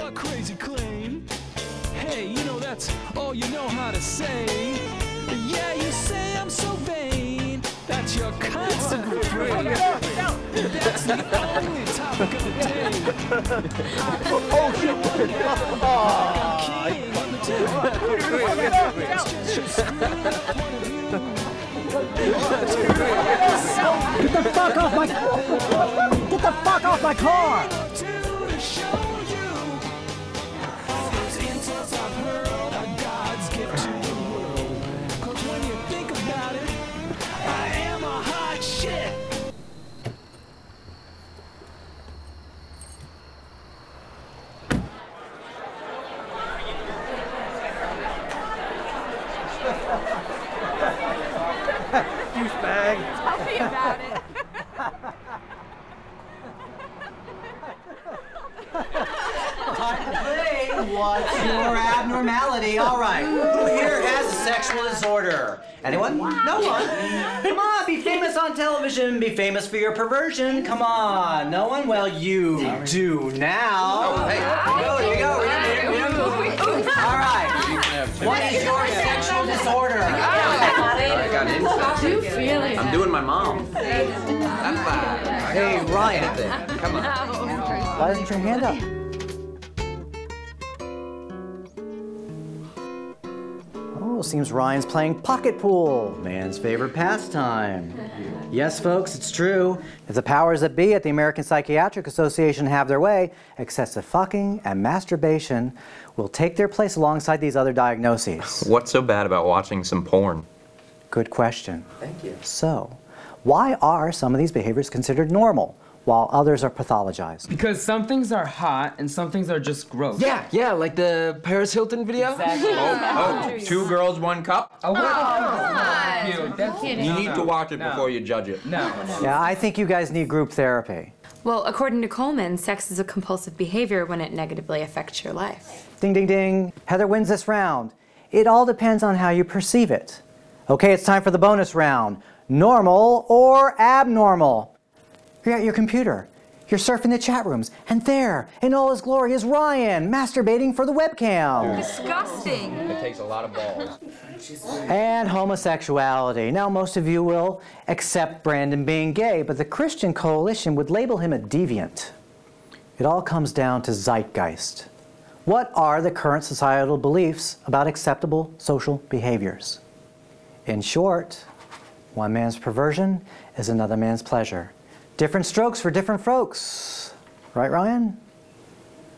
a crazy claim. Hey, you know that's all you know how to say. Yeah, you say I'm so vain. That's your constant refrain. That's the only topic of the day. Oh, shit. I'm king on the table. It's just your screwed up point of view. Get the fuck off my... Get the fuck off my car! Douchebag. Tell me about it. Time to play. What's your abnormality? All right. Who here has a sexual disorder? Anyone? No one? Come on, be famous on television. Be famous for your perversion. Come on. No one? Well, you do now. Oh, hey. Here you go. All right. What is your sexual disorder? I got it. I'm doing my mom. Hey, Ryan. Come on. Why isn't your hand up? Oh, seems Ryan's playing pocket pool, man's favorite pastime. Yes, folks, it's true. If the powers that be at the American Psychiatric Association have their way, excessive fucking and masturbation will take their place alongside these other diagnoses. What's so bad about watching some porn? Good question. Thank you. So, why are some of these behaviors considered normal, while others are pathologized? Because some things are hot and some things are just gross. Yeah, like the Paris Hilton video. Exactly. Oh, 2 girls, 1 cup? Oh, come on. You need to watch it before you judge it. No. Yeah, I think you guys need group therapy. Well, according to Coleman, sex is a compulsive behavior when it negatively affects your life. Ding, ding, ding. Heather wins this round. It all depends on how you perceive it. Okay, it's time for the bonus round. Normal or abnormal? You're at your computer. You're surfing the chat rooms. And there, in all his glory, is Ryan masturbating for the webcam. Disgusting. It takes a lot of balls. And homosexuality. Now, most of you will accept Brandon being gay, but the Christian Coalition would label him a deviant. It all comes down to zeitgeist. What are the current societal beliefs about acceptable social behaviors? In short, one man's perversion is another man's pleasure. Different strokes for different folks. Right, Ryan?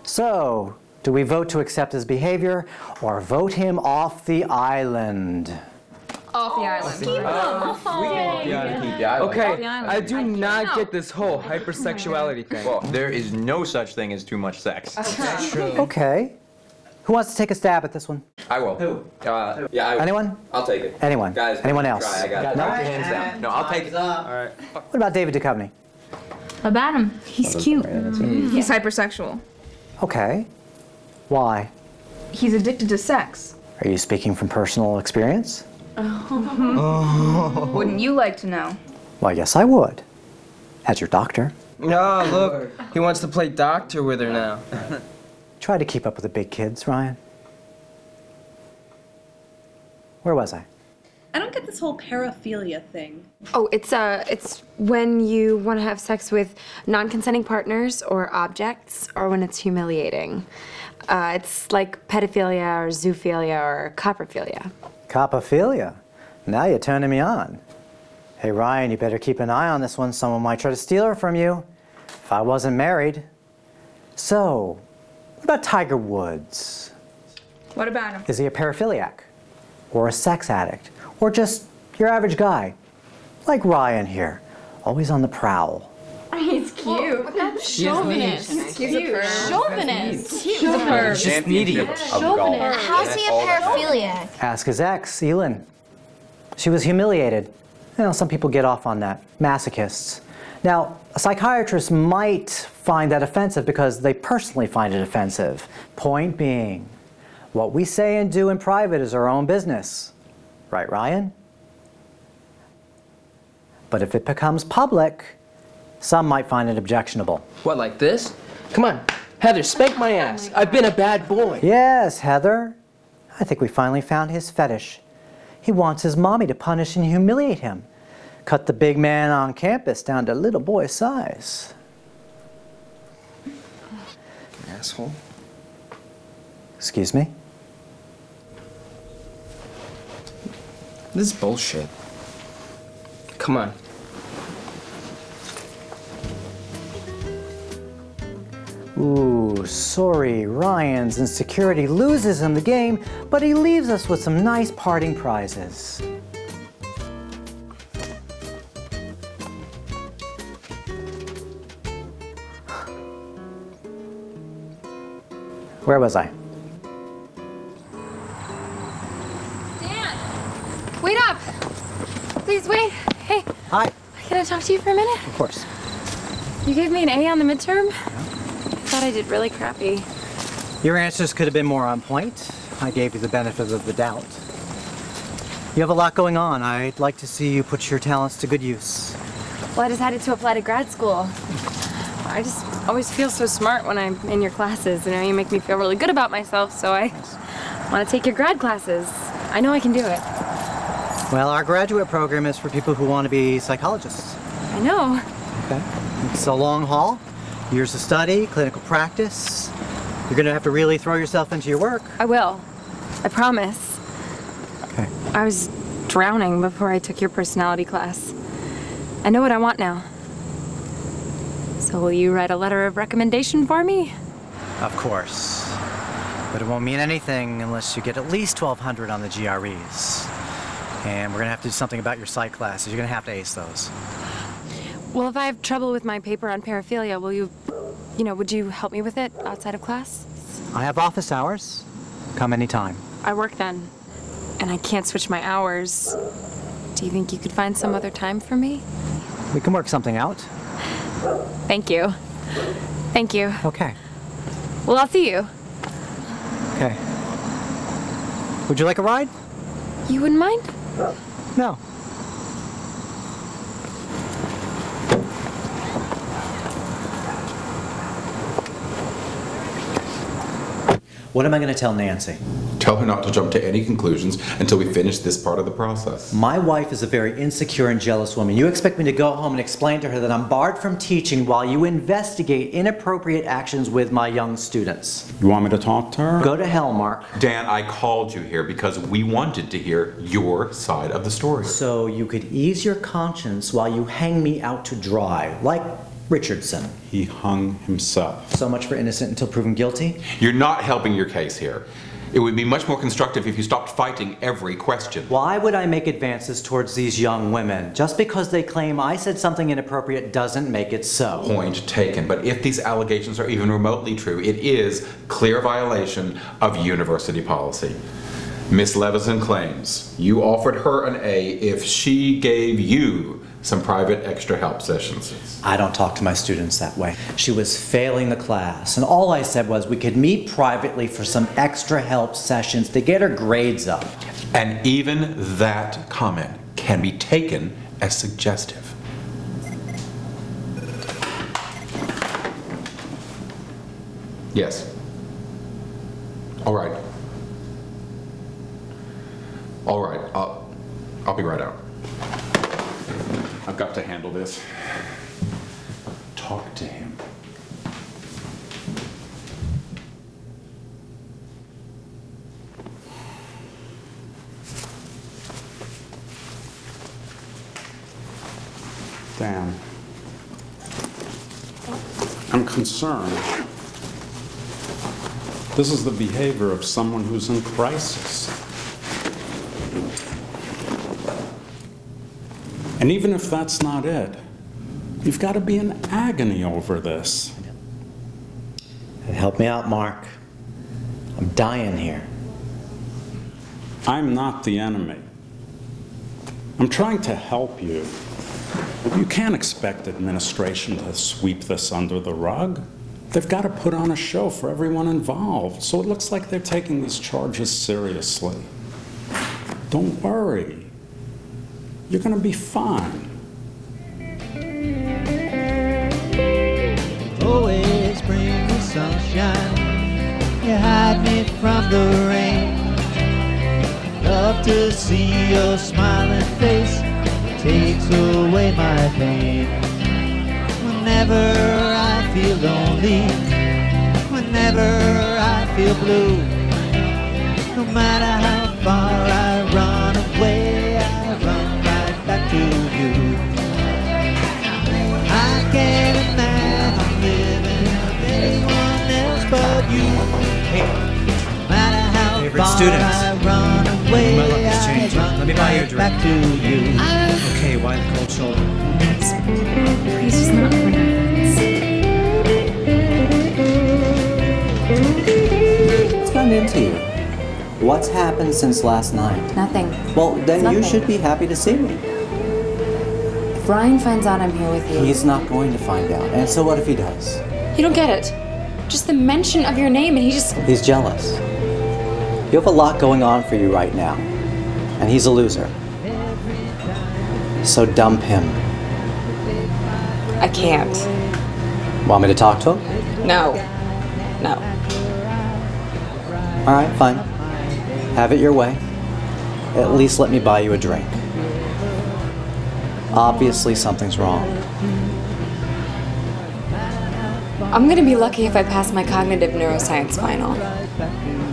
So, do we vote to accept his behavior or vote him off the island? Off the island. We gotta keep the island. Okay, I do not get this whole hypersexuality thing. Well, there is no such thing as too much sex. Okay. Who wants to take a stab at this one? I will. Who? Yeah, I will. Anyone? I'll take it. Anyone? Guys, Anyone else? try. I got it. Knock your hands down. No, I'll take it. All right. What about David Duchovny? About him. He's cute. He's hypersexual. Okay. Why? He's addicted to sex. Are you speaking from personal experience? Wouldn't you like to know? Well, yes, I would. As your doctor. Oh, look, he wants to play doctor with her now. Try to keep up with the big kids, Ryan. Where was I? I don't get this whole paraphilia thing. Oh, it's when you want to have sex with non-consenting partners or objects, or when it's humiliating. It's like pedophilia or zoophilia or coprophilia. Copophilia. Now you're turning me on. Hey, Ryan, you better keep an eye on this one. Someone might try to steal her from you. If I wasn't married. So, what about Tiger Woods? What about him? Is he a paraphiliac? Or a sex addict? Or just your average guy? Like Ryan here, always on the prowl. He's cute. Chauvinist. He's cute. Chauvinist. He's a perv. Just needy. How's he a paraphiliac? Ask his ex, Elin. She was humiliated. You know, some people get off on that. Masochists. Now, a psychiatrist might find that offensive because they personally find it offensive. Point being, what we say and do in private is our own business. Right, Ryan? But if it becomes public, some might find it objectionable. What, like this? Come on, Heather, spank my ass. I've been a bad boy. Yes, Heather. I think we finally found his fetish. He wants his mommy to punish and humiliate him. Cut the big man on campus down to little boy size. Asshole. Excuse me? This is bullshit. Come on. Ooh, sorry, Ryan's insecurity loses him the game, but he leaves us with some nice parting prizes. Where was I? Dan! Wait up! Please wait. Hey. Hi. Can I talk to you for a minute? Of course. You gave me an A on the midterm? I thought I did really crappy. Your answers could have been more on point. I gave you the benefit of the doubt. You have a lot going on. I'd like to see you put your talents to good use. Well, I decided to apply to grad school. I just always feel so smart when I'm in your classes. You know, you make me feel really good about myself, so I want to take your grad classes. I know I can do it. Well, our graduate program is for people who want to be psychologists. I know. Okay. It's a long haul. Years of study, clinical practice. You're going to have to really throw yourself into your work. I will. I promise. Okay. I was drowning before I took your personality class. I know what I want now. So will you write a letter of recommendation for me? Of course. But it won't mean anything unless you get at least 1,200 on the GREs. And we're going to have to do something about your psych classes. You're going to have to ace those. Well, if I have trouble with my paper on paraphilia, will you, would you help me with it outside of class? I have office hours. Come anytime. I work then, and I can't switch my hours. Do you think you could find some other time for me? We can work something out. Thank you. Thank you. Okay. Well, I'll see you. Okay. Would you like a ride? You wouldn't mind? No. What am I going to tell Nancy? Tell her not to jump to any conclusions until we finish this part of the process. My wife is a very insecure and jealous woman. You expect me to go home and explain to her that I'm barred from teaching while you investigate inappropriate actions with my young students. You want me to talk to her? Go to hell, Mark. Dan, I called you here because we wanted to hear your side of the story. So you could ease your conscience while you hang me out to dry, like Richardson. He hung himself. So much for innocent until proven guilty? You're not helping your case here. It would be much more constructive if you stopped fighting every question. Why would I make advances towards these young women? Just because they claim I said something inappropriate doesn't make it so. Point taken. But if these allegations are even remotely true, it is clear violation of university policy. Miss Levison claims you offered her an A if she gave you some private extra help sessions. I don't talk to my students that way. She was failing the class, and all I said was we could meet privately for some extra help sessions to get her grades up. And even that comment can be taken as suggestive. Yes. All right. All right, I'll be right out. I've got to handle this. Talk to him. Dan, I'm concerned. This is the behavior of someone who's in crisis. And even if that's not it, you've got to be in agony over this. Help me out, Mark. I'm dying here. I'm not the enemy. I'm trying to help you. You can't expect administration to sweep this under the rug. They've got to put on a show for everyone involved, so it looks like they're taking these charges seriously. Don't worry. You're going to be fine. Always bring the sunshine. see your smiling face takes away my pain. Whenever I feel lonely, whenever I feel blue, no matter how far I run away, I run right back to you. I can't imagine living with anyone else but you. No matter how Favorite far students. I run away, My luck is changing. Let me buy you a drink. back to you. Okay, why the cold shoulder? Please, just not for What's gotten into you? What's happened since last night? Nothing. Well, then you Nothing. should be happy to see me. If Ryan finds out I'm here with you, He's not going to find out. And so what if he does? you don't get it. Just the mention of your name, and he just. He's jealous. You have a lot going on for you right now. And he's a loser. So dump him. I can't. Want me to talk to him? No. No. All right, fine. Have it your way. At least let me buy you a drink. Obviously, something's wrong. I'm gonna be lucky if I pass my cognitive neuroscience final.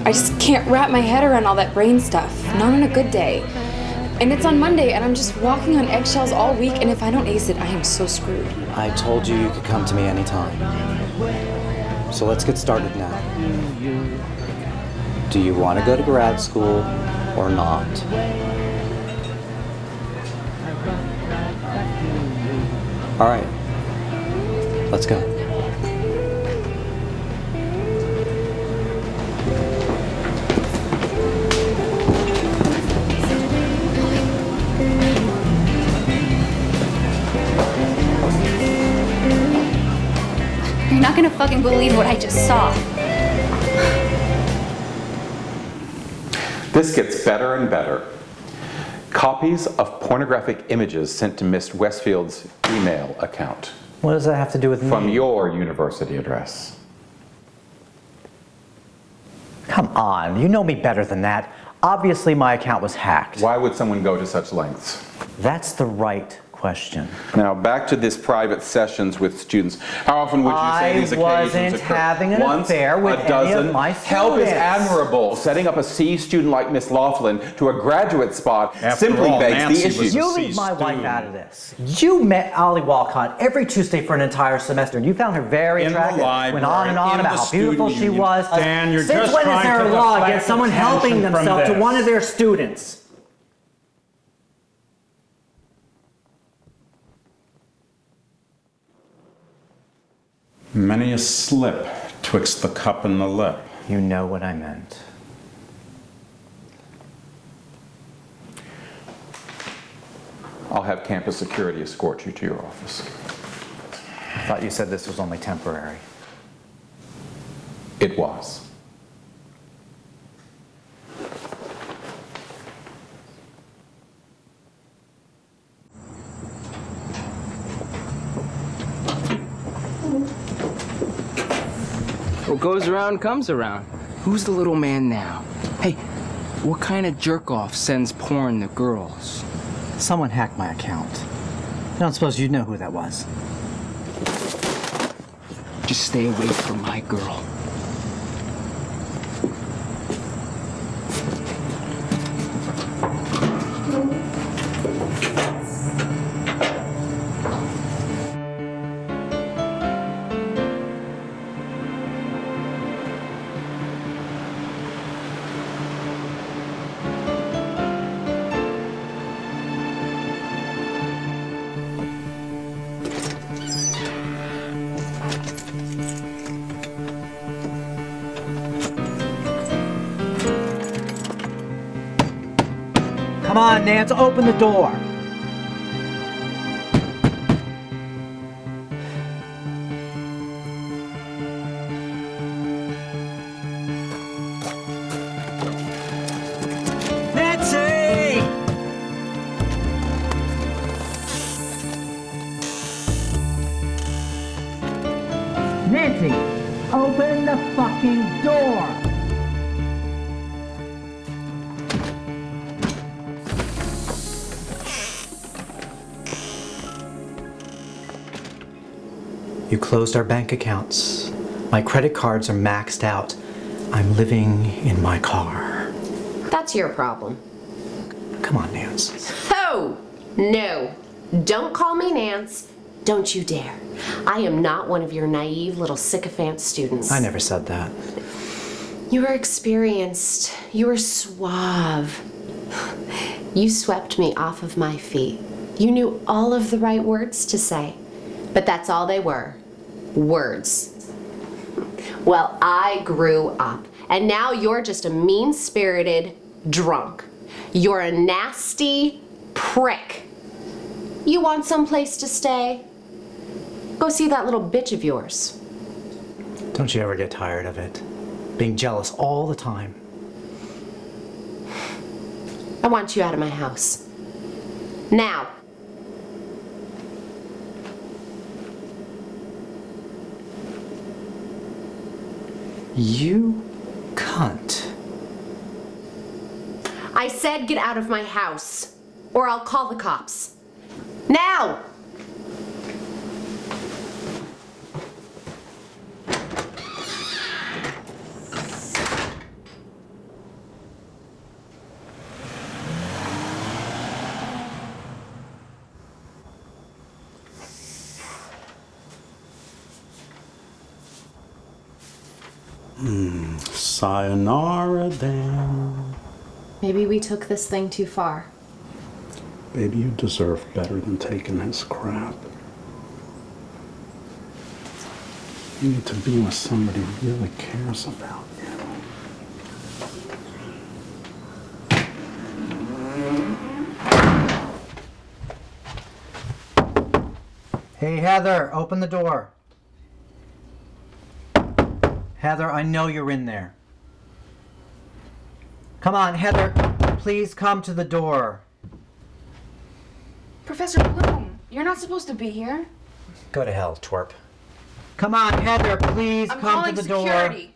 I just can't wrap my head around all that brain stuff, not on a good day. And it's on Monday, and I'm just walking on eggshells all week, and if I don't ace it, I am so screwed. I told you you could come to me anytime. So let's get started now. Do you want to go to grad school or not? All right. Let's go. You're not gonna fucking believe what I just saw. This gets better and better. Copies of pornographic images sent to Miss Westfield's email account. What does that have to do with me? From your university address. Come on, you know me better than that. Obviously, my account was hacked. Why would someone go to such lengths? That's the right question. Now, back to this private sessions with students. How often would you say these occasions I wasn't occur? having an Once, affair with a dozen. any of my Help is students. admirable. Setting up a C student like Miss Laughlin to a graduate spot After simply all, begs Nancy the was issue. a You C leave my wife student. out of this. You met Ollie Walcott every Tuesday for an entire semester, and you found her very In the attractive. Went on and library, on in about the how beautiful student she union. was. Dan, you're Since just when is trying there to a law deflect against someone helping attention from themselves to this. one of their students? Many a slip twixt the cup and the lip. You know what I meant. I'll have campus security escort you to your office. I thought you said this was only temporary. It was. What goes around comes around. Who's the little man now? Hey, what kind of jerk-off sends porn to girls? Someone hacked my account. I don't suppose you know who that was. Just stay away from my girl. Come on, Nance, open the door. Nancy! Nancy, open the fucking door! You closed our bank accounts. My credit cards are maxed out. I'm living in my car. That's your problem. Come on, Nance. Oh, no. Don't call me Nance. Don't you dare. I am not one of your naive little sycophant students. I never said that. You are experienced. You are suave. You swept me off of my feet. You knew all of the right words to say, but that's all they were. Words. Well, I grew up, and now you're just a mean-spirited drunk. You're a nasty prick. You want someplace to stay? Go see that little bitch of yours. Don't you ever get tired of it? Being jealous all the time. I want you out of my house. Now. You cunt. I said get out of my house, or I'll call the cops. Now! Sayonara, Dan. Maybe we took this thing too far. Baby, you deserve better than taking this crap. You need to be with somebody who really cares about you. Hey, Heather, open the door. Heather, I know you're in there. Come on, Heather, please come to the door. Professor Bloom, you're not supposed to be here. Go to hell, twerp. Come on, Heather, please come to the door. Security.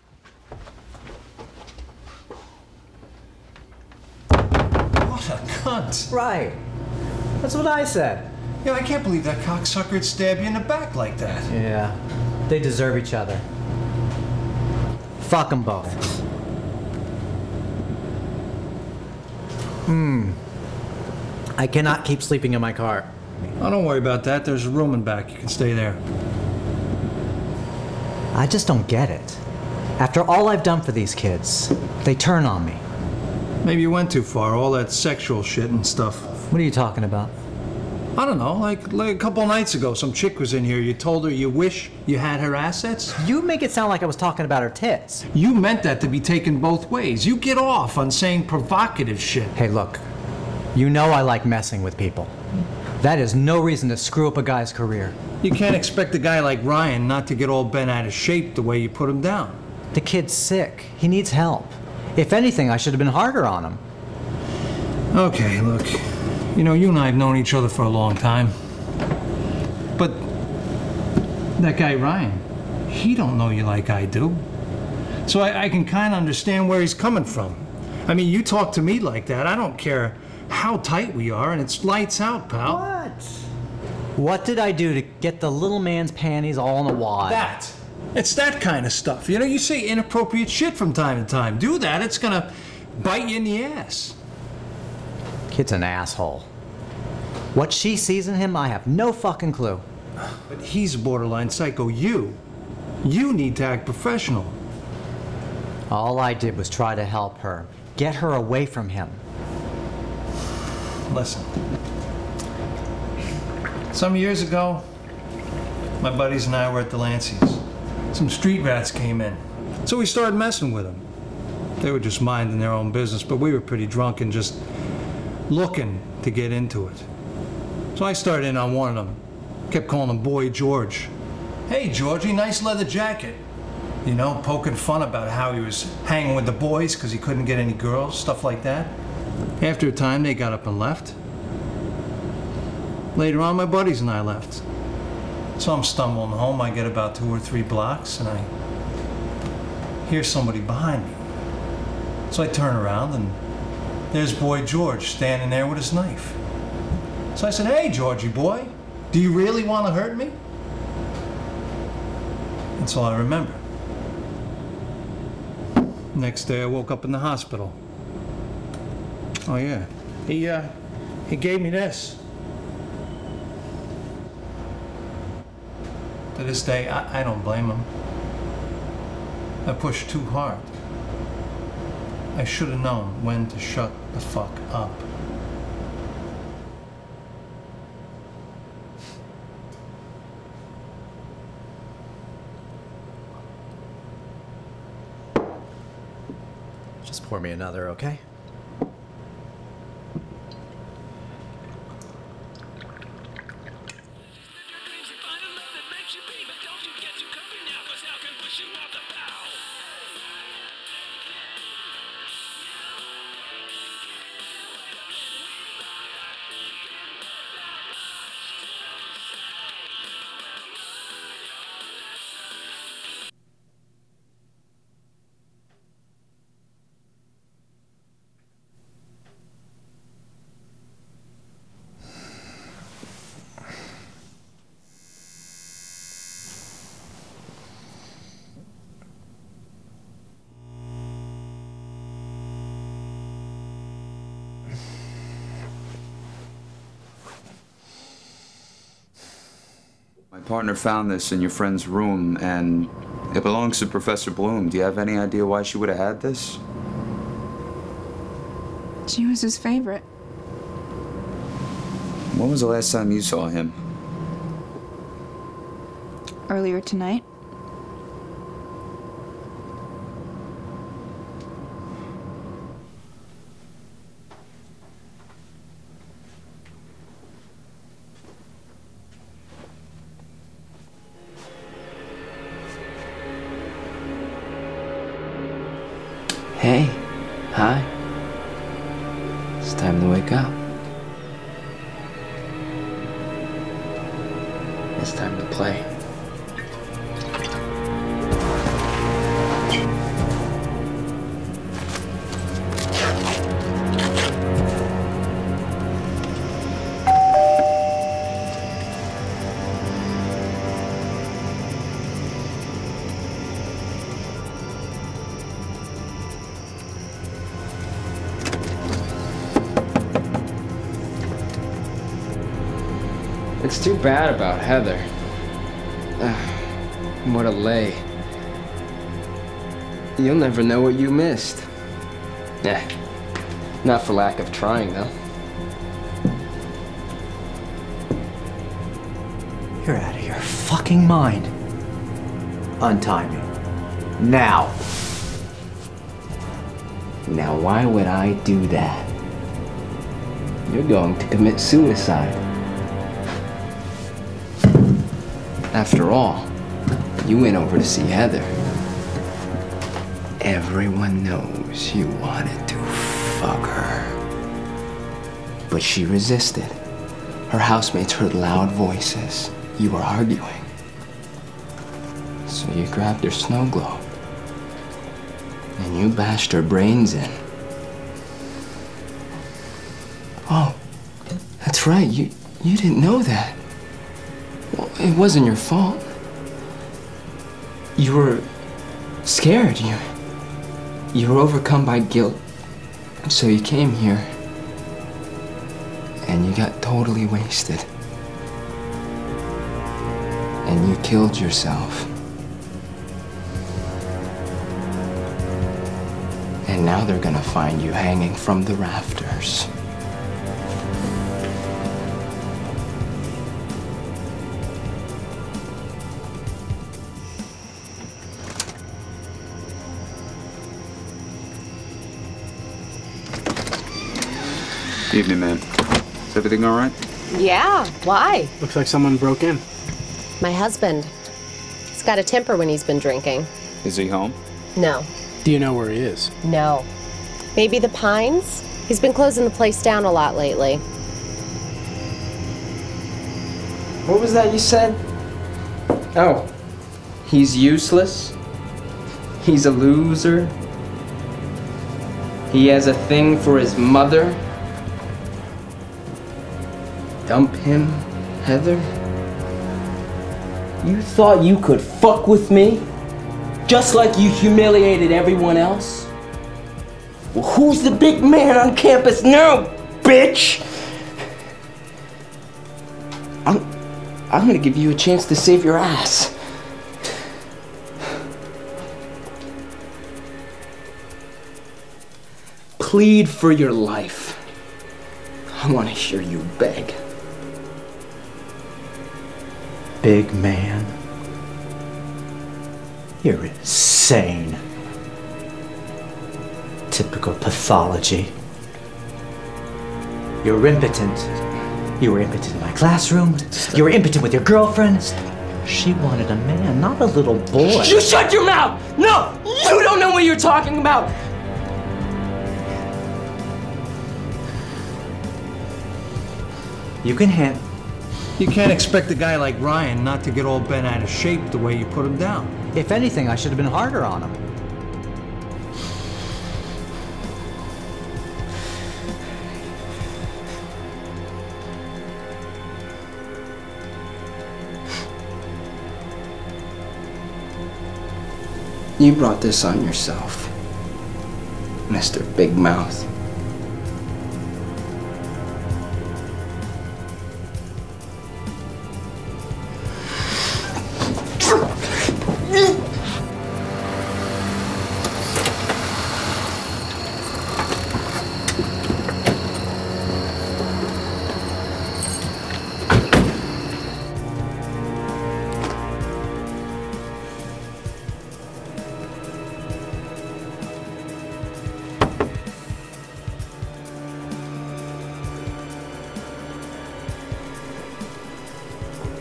What a cunt. Right. That's what I said. Yeah, I can't believe that cocksucker'd stab you in the back like that. Yeah, they deserve each other. Fuck them both. I cannot keep sleeping in my car. Oh, don't worry about that. There's a room in back. You can stay there. I just don't get it. After all I've done for these kids, they turn on me. Maybe you went too far. All that sexual shit and stuff. What are you talking about? I don't know. Like a couple nights ago, some chick was in here. You told her you wish you had her assets? You make it sound like I was talking about her tits. You meant that to be taken both ways. You get off on saying provocative shit. Hey, look. You know I like messing with people. That is no reason to screw up a guy's career. You can't expect a guy like Ryan not to get all bent out of shape the way you put him down. The kid's sick. He needs help. If anything, I should have been harder on him. Okay, look. You know, you and I have known each other for a long time. But that guy Ryan, he don't know you like I do. So I can kind of understand where he's coming from. I mean, you talk to me like that, I don't care how tight we are, and it's lights out, pal. What? What did I do to get the little man's panties all in a wad? That. It's that kind of stuff. You know, you say inappropriate shit from time to time. Do that, it's gonna bite you in the ass. Kid's an asshole. What she sees in him, I have no fucking clue. But he's a borderline psycho. You need to act professional. All I did was try to help her. Get her away from him. Listen. Some years ago, my buddies and I were at the Lancey's. Some street rats came in. So we started messing with them. They were just minding their own business, but we were pretty drunk and just looking to get into it. So I started in on one of them. Kept calling him Boy George. Hey, Georgie, nice leather jacket. You know, poking fun about how he was hanging with the boys because he couldn't get any girls, stuff like that. After a time, they got up and left. Later on, my buddies and I left. So I'm stumbling home. I get about 2 or 3 blocks, and I hear somebody behind me. So I turn around, and there's Boy George standing there with his knife. So I said, hey, Georgie boy, do you really want to hurt me? That's all I remember. Next day I woke up in the hospital. Oh yeah, he gave me this. To this day, I don't blame him. I pushed too hard. I should have known when to shut the fuck up. Just pour me another, okay? My partner found this in your friend's room, and it belongs to Professor Bloom. Do you have any idea why she would have had this? She was his favorite. When was the last time you saw him? Earlier tonight. Hey, hi. It's time to wake up. It's time to play. It's too bad about Heather. What a lay. You'll never know what you missed. Not for lack of trying, though. You're out of your fucking mind. Untie me. Now. Now, why would I do that? You're going to commit suicide. After all, you went over to see Heather. Everyone knows you wanted to fuck her. But she resisted. Her housemates heard loud voices. You were arguing. So you grabbed her snow globe. And you bashed her brains in. Oh, that's right. You didn't know that. Well, it wasn't your fault. You were scared. You were overcome by guilt. So you came here. And you got totally wasted. And you killed yourself. And now they're gonna find you hanging from the rafters. Evening, ma'am. Is everything all right? Yeah, why? Looks like someone broke in. My husband. He's got a temper when he's been drinking. Is he home? No. Do you know where he is? No. Maybe the Pines? He's been closing the place down a lot lately. What was that you said? Oh, he's useless? He's a loser? He has a thing for his mother? Dump him, Heather? You thought you could fuck with me? Just like you humiliated everyone else? Well, who's the big man on campus now, bitch? I'm gonna give you a chance to save your ass. Plead for your life. I want to hear you beg. Big man. You're insane. Typical pathology. You're impotent. You were impotent in my classroom. You were impotent with your girlfriend. She wanted a man, not a little boy. You shut your mouth! No! You don't know what you're talking about! You can You can't expect a guy like Ryan not to get all bent out of shape the way you put him down. If anything, I should have been harder on him. You brought this on yourself, Mr. Big Mouth.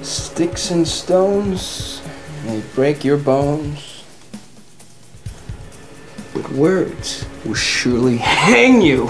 Sticks and stones may break your bones, but words will surely hang you.